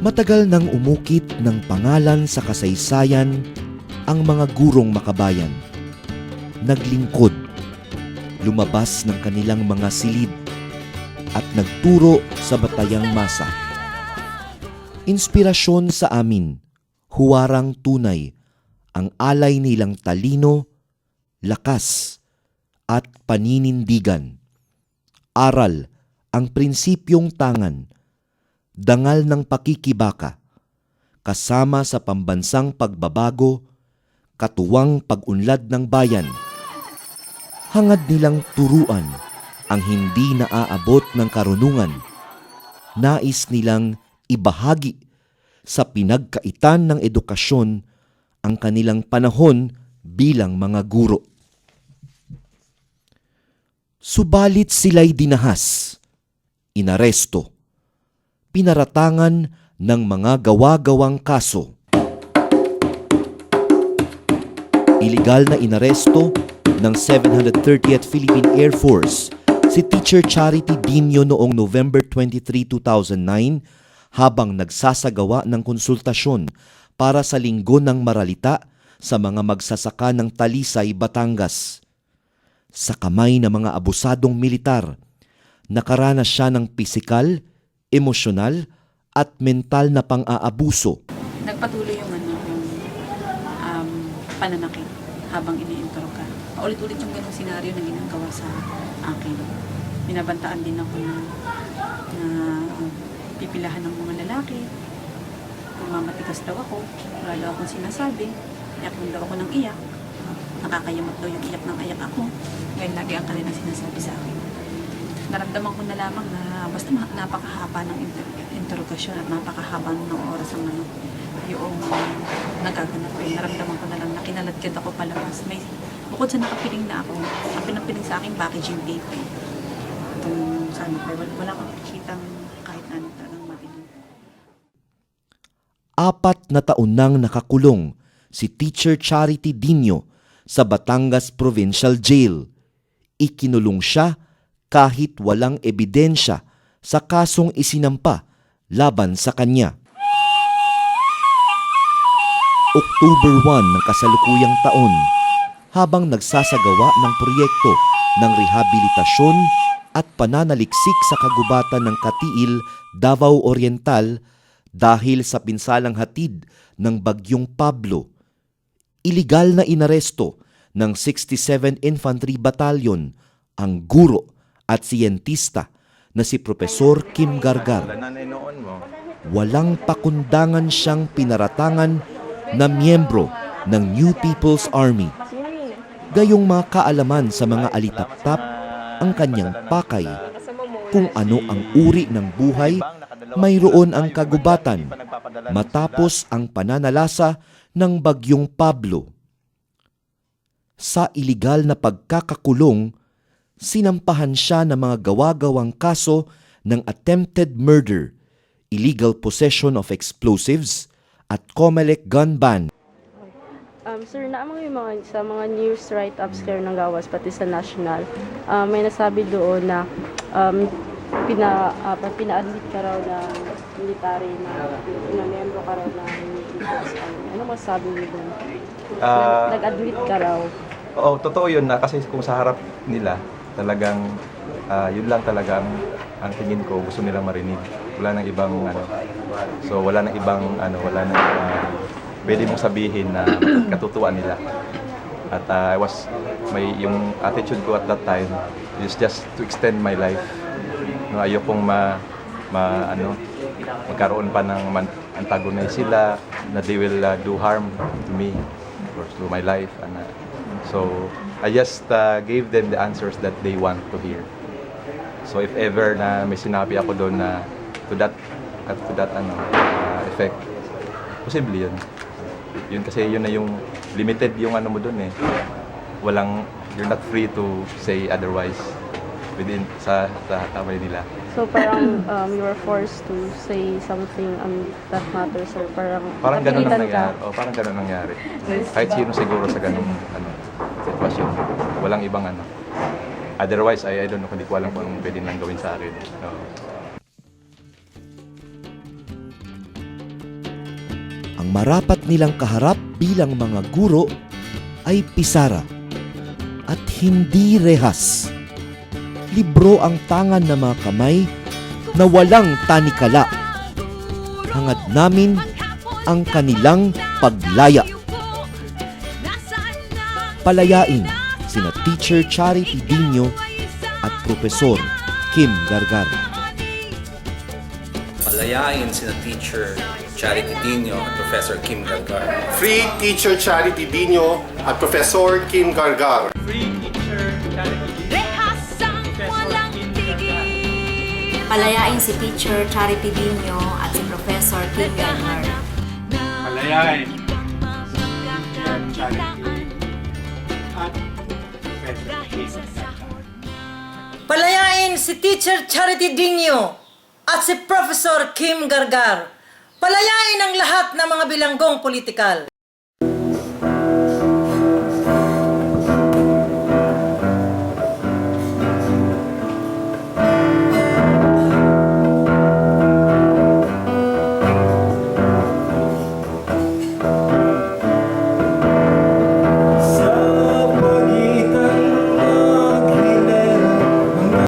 Matagal nang umukit ng pangalan sa kasaysayan ang mga gurong makabayan. Naglingkod, lumabas ng kanilang mga silid at nagturo sa batayang masa. Inspirasyon sa amin, huwarang tunay, ang alay nilang talino, lakas at paninindigan. Aral ang prinsipyong tangan, dangal ng pakikibaka, kasama sa pambansang pagbabago, katuwang pag-unlad ng bayan. Hangad nilang turuan ang hindi naaabot ng karunungan. Nais nilang ibahagi sa pinagkaitan ng edukasyon ang kanilang panahon bilang mga guro. Subalit sila'y dinahas, inaresto, pinaratangan ng mga gawa-gawang kaso. Iligal na inaresto ng 730th Philippine Air Force si Teacher Charity Dino noong November 23, 2009 habang nagsasagawa ng konsultasyon para sa Linggo ng Maralita sa mga magsasaka ng Talisay, Batangas. Sa kamay ng mga abusadong militar, nakaranas siya ng pisikal, emosyonal at mental na pang-aabuso. Nagpatuloy yung pananakit habang iniintro ka. Paulit-ulit yung ganung senaryo na ginagawa sa akin. Binabantaan din ako na pipilahan ng mga lalaki. Mamatigas daw ako. Wala daw akong sinasabi. Iyak lang daw ako ng iyak. Nakakayamot daw yung iyak ng iyak ako. Ngayon lagi ang kanilang sinasabi sa akin. Naramdaman ko na lamang na basta napakahaba ng interrogasyon at napakahaba ng oras ang yung nagaganap ko. Naramdaman ko na lang na kinaladkad ako palabas. Bukod sa nakapiling na ako, ang pinapiling sa akin packaging tape. Itong sana ko, wala akong kitang kahit ano talagang matinig. 4 na taon nang nakakulong si Teacher Charity Dino sa Batangas Provincial Jail. Ikinulong siya kahit walang ebidensya sa kasong isinampa laban sa kanya. October 1 ng kasalukuyang taon, habang nagsasagawa ng proyekto ng rehabilitasyon at pananaliksik sa kagubatan ng Katiil, Davao Oriental dahil sa pinsalang hatid ng Bagyong Pablo, iligal na inaresto ng 67 Infantry Battalion ang guro at siyentista na si Profesor Kim Gargar. Walang pakundangan siyang pinaratangan na miyembro ng New People's Army. Gayong mga kaalaman sa mga alitaptap ang kanyang pakay. Kung ano ang uri ng buhay, mayroon ang kagubatan matapos ang pananalasa ng Bagyong Pablo. Sa iligal na pagkakakulong, sinampahan siya ng mga gawa-gawang kaso ng attempted murder, illegal possession of explosives, at COMELEC gun ban. Sir, naamang yung sa mga news write-ups kayo ng gawas, pati sa national, may nasabi doon na pina-admit ka raw ng military na miyembro ka raw ng People's Army. Ano masasabi niyo doon? Nag-admit ka raw. Oo, totoo yun na kasi kung sa harap nila, talagang yun lang talagang ang tingin ko gusto nilang marinig. Wala nang ibang So wala nang ibang wala nang pwede mong sabihin na katutuan nila. At yung attitude ko at that time is just to extend my life. No, ayokong magkaroon pa ng antagonize sila na they will do harm to me or to my life. So I just gave them the answers that they want to hear. So if ever na may sinabi ako doon na to that effect, posible yun. Yun kasi yun na yung limited yung mo doon eh. You're not free to say otherwise within sa kamay nila. So parang you were forced to say something that matters, or parang ganun ang napilitan nangyari. Parang ganun ang nangyari. Kahit sino siguro sa ganung sitwasyon. Walang ibang Otherwise, I don't know, hindi ko alam kung anong pwede nang gawin sa akin. Ang marapat nilang kaharap bilang mga guro ay pisara at hindi rehas. Libro ang tangan ng mga kamay na walang tanikala. Hangad namin ang kanilang paglaya. Palayain sina Teacher Charity Dino at Profesor Kim Gargar. Palayain sina Teacher Charity Dino at Professor Kim Gargar. Free Teacher Charity Dino at Professor Kim Gargar. Palayain si Teacher Charity Dino at si Professor Kim Gargar. Palayain si Teacher Charity at Professor Kim Gargar. Palayain si Teacher Charity Dino at si Professor Kim Gargar. Palayain ang lahat ng mga bilanggong politikal.